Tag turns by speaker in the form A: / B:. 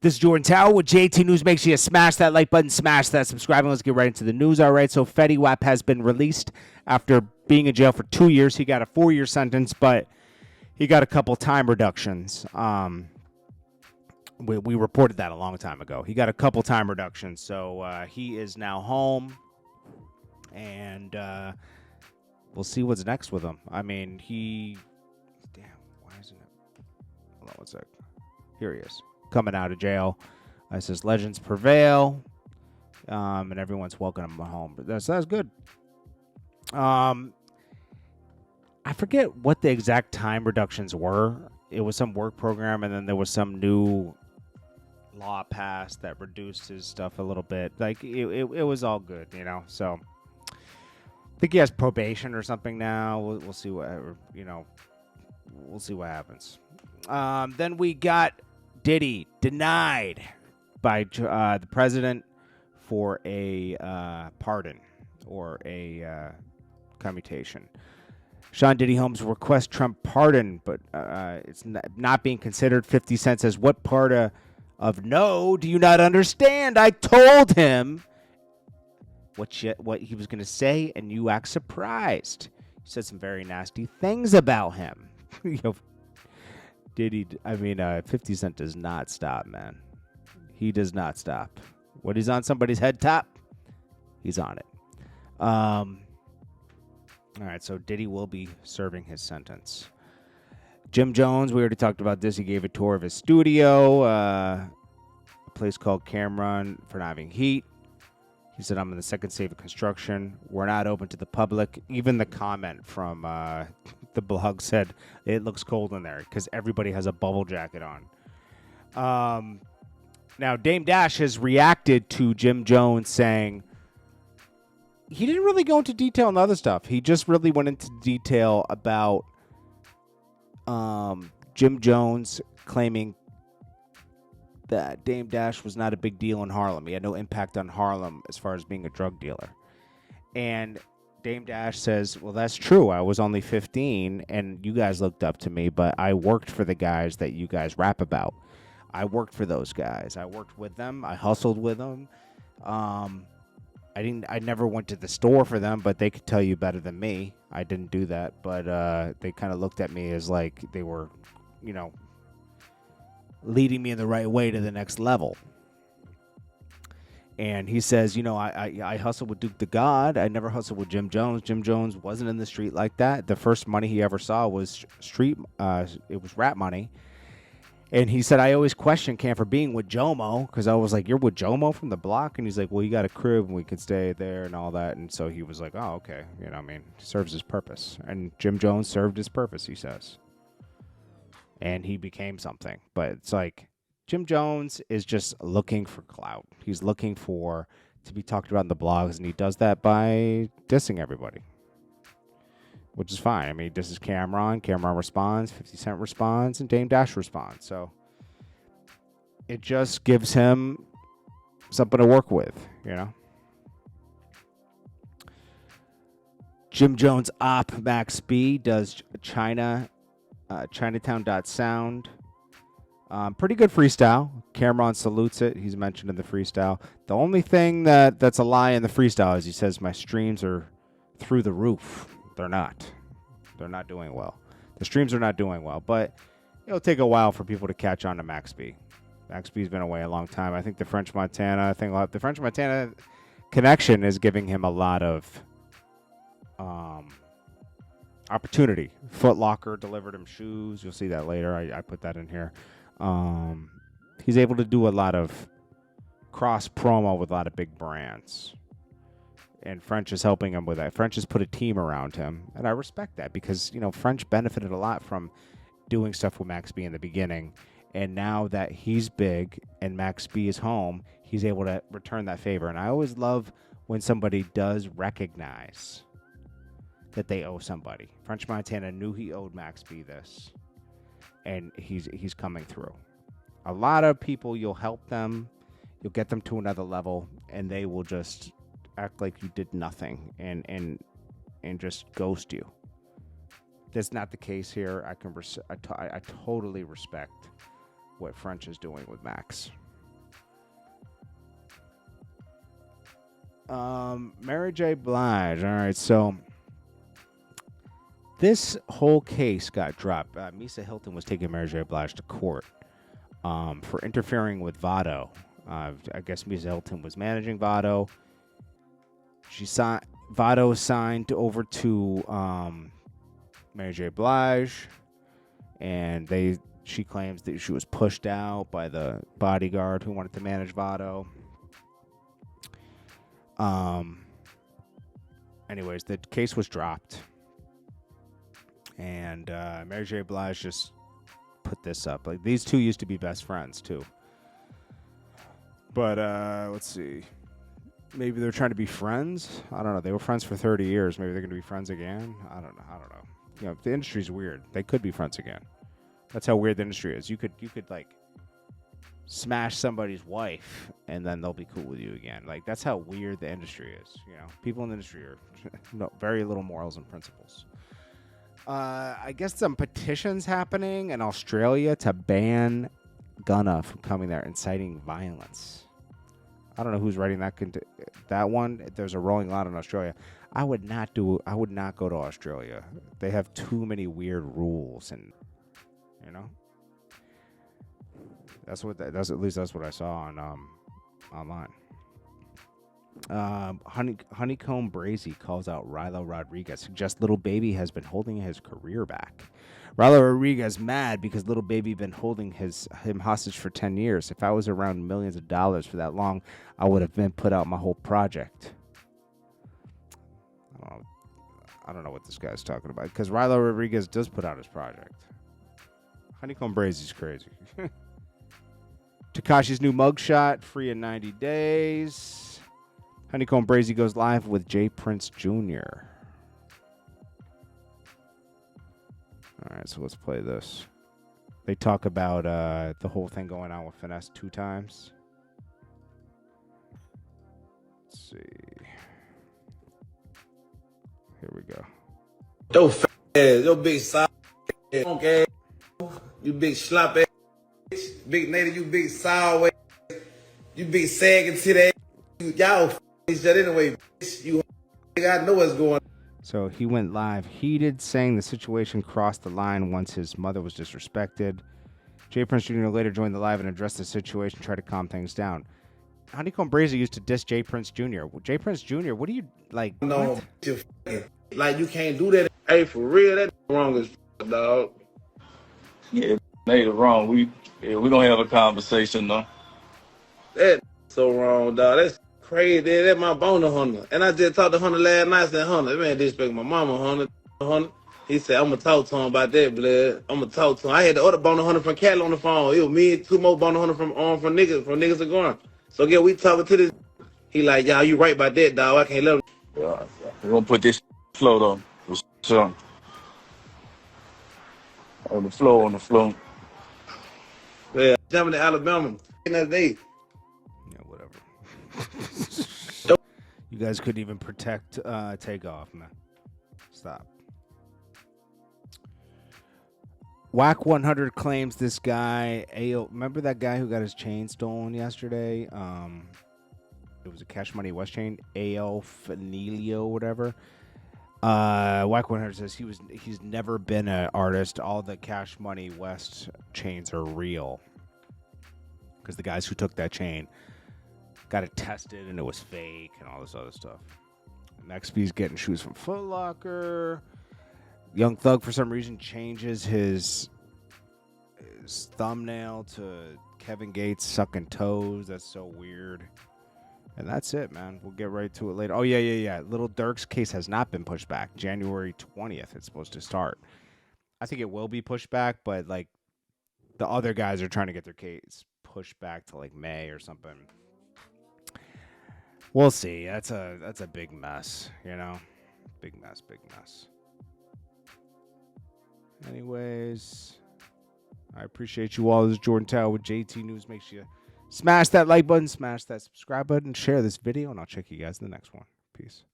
A: This is Jordan Tower with JT News. Make sure you smash that like button, smash that subscribe, and let's get right into the news. All right, so Fetty Wap has been released after being in jail for 2 years. He got a 4-year sentence, but he got a couple time reductions. We reported that a long time ago. He got a couple time reductions, so he is now home, and we'll see what's next with him. I mean, damn, why isn't it? Hold on one sec. Here he is. Coming out of jail. It says legends prevail, and everyone's welcoming him home. But that's good. I forget what the exact time reductions were. It was some work program, and then there was some new law passed that reduced his stuff a little bit. Like it was all good, you know. So I think he has probation or something now. We'll see what we'll see what happens. Then we got Diddy denied by the president for a pardon or a commutation. Sean Diddy Holmes requests Trump pardon, but it's not being considered. 50 Cent says, what part of no do you not understand? I told him what he was going to say, and you act surprised. He said some very nasty things about him. Diddy, 50 Cent does not stop, man. He does not stop. When he's on somebody's head top, he's on it. All right, so Diddy will be serving his sentence. Jim Jones, we already talked about this. He gave a tour of his studio, a place called Cameron, for not having heat. He said, I'm in the second stage of construction. We're not open to the public. Even the comment from the blog said, it looks cold in there because everybody has a bubble jacket on. Now, Dame Dash has reacted to Jim Jones saying, he didn't really go into detail on the other stuff. He just really went into detail about Jim Jones claiming that Dame Dash was not a big deal in Harlem. He had no impact on Harlem as far as being a drug dealer. And Dame Dash says, well, that's true. I was only 15, and you guys looked up to me, but I worked for the guys that you guys rap about. I worked for those guys. I worked with them. I hustled with them. I never went to the store for them, but they could tell you better than me. I didn't do that, but they kind of looked at me as like they were, leading me in the right way to the next level. And he says, I hustled with Duke the God. I never hustled with Jim Jones. Jim Jones wasn't in the street like that. The first money he ever saw was it was rap money. And he said, I always questioned Cam for being with Jomo, because I was like, you're with Jomo from the block? And he's like, well, you got a crib and we could stay there and all that. And so he was like, oh, okay. Serves his purpose. And Jim Jones served his purpose, he says. And he became something. But it's like, Jim Jones is just looking for clout. He's looking to be talked about in the blogs, and he does that by dissing everybody, which is fine. This is Cameron. Cameron responds, 50 Cent responds, and Dame Dash responds. So it just gives him something to work with, Jim Jones op Max B does Chinatown.sound. Pretty good freestyle. Cameron salutes it. He's mentioned in the freestyle. The only thing that's a lie in the freestyle is he says my streams are through the roof. They're not. They're not doing well. The streams are not doing well, but it'll take a while for people to catch on to Max B. Max B's been away a long time. I think the French Montana connection is giving him a lot of opportunity. Foot Locker delivered him shoes. You'll see that later. I put that in here. He's able to do a lot of cross promo with a lot of big brands. And French is helping him with that. French has put a team around him, and I respect that because, French benefited a lot from doing stuff with Max B in the beginning, and now that he's big and Max B is home, he's able to return that favor. And I always love when somebody does recognize that they owe somebody. French Montana knew he owed Max B this, and he's coming through. A lot of people, you'll help them, you'll get them to another level, and they will just act like you did nothing and just ghost you. That's not the case here. I totally respect what French is doing with Max. Mary J. Blige. All right, so this whole case got dropped. Misa Hilton was taking Mary J. Blige to court for interfering with Vado. I guess Misa Hilton was managing Vado. Vado signed over to Mary J. Blige, and she claims that she was pushed out by the bodyguard who wanted to manage Vado. Anyways, the case was dropped, and Mary J. Blige just put this up. Like, these two used to be best friends too, but let's see. Maybe they're trying to be friends. I don't know. They were friends for 30 years. Maybe they're going to be friends again. I don't know. You know, the industry's weird. They could be friends again. That's how weird the industry is. You could like smash somebody's wife and then they'll be cool with you again. Like, that's how weird the industry is. You know, people in the industry are very little morals and principles. I guess some petitions happening in Australia to ban Gunna from coming there, inciting violence. I don't know who's writing that one. There's a rolling loud in Australia. I would not go to Australia. They have too many weird rules, and you know, at least that's what I saw on online. Honeykomb Brazy calls out Rilo Rodriguez, suggests Little Baby has been holding his career back. Rilo Rodriguez mad because Little Baby been holding him hostage for 10 years. If I was around millions of dollars for that long, I would have been put out my whole project. I don't know what this guy's talking about, because Rilo Rodriguez does put out his project. Honeykomb Brazy's crazy. Tekashi's new mugshot, free in 90 days. Honeykomb Brazy goes live with J Prince Jr. All right, so let's play this. They talk about the whole thing going on with Finesse 2 times. Let's see. Here we go.
B: Yo, fat ass, yo, big side ass, you big slop ass, big native, you big sour ass, you big sagging titty ass, y'all each other anyway, bitch. You, I know what's going on.
A: So he went live heated, saying the situation crossed the line once his mother was disrespected. J Prince Jr. later joined the live and addressed the situation, tried to calm things down. Honeykomb Brazy used to diss J Prince Jr. J Prince Jr., what do you, like,
B: No, like, you can't do that. Hey, for real, that's wrong as dog.
C: Yeah, they wrong. We don't have a conversation though.
B: That's so wrong, dog. That's crazy. That's my boner hunter. And I just talked to Hunter last night. I said, Hunter, man, disrespect my mama, Hunter. He said, I'm going to talk to him about that, blood. I'm going to talk to him. I had the other boner hunter from Cali on the phone. It was me and 2 more boner hunter from niggas are going. So, yeah, we talking to this. He like, y'all, you right about that, dog. I can't let him.
C: Yeah, we're gonna put this flow though. For sure. On the flow.
B: Yeah, jumping to Alabama. Another day.
A: Yeah, whatever. You guys couldn't even protect Takeoff, man. Stop. Whack 100 claims this guy. Remember that guy who got his chain stolen yesterday? It was a Cash Money West chain. A.L. Fanilio, whatever. Whack 100 says he's never been an artist. All the Cash Money West chains are real. Because the guys who took that chain got it tested and it was fake and all this other stuff. XP's getting shoes from Foot Locker. Young Thug, for some reason, changes his thumbnail to Kevin Gates sucking toes. That's so weird. And that's it, man. We'll get right to it later. Oh, yeah. Little Durk's case has not been pushed back. January 20th, it's supposed to start. I think it will be pushed back, but, like, the other guys are trying to get their case pushed back to, like, May or something. We'll see. That's a big mess, you know? Big mess. Anyways, I appreciate you all. This is Jordan Tower with JT News. Make sure you smash that like button, smash that subscribe button, share this video, and I'll check you guys in the next one. Peace.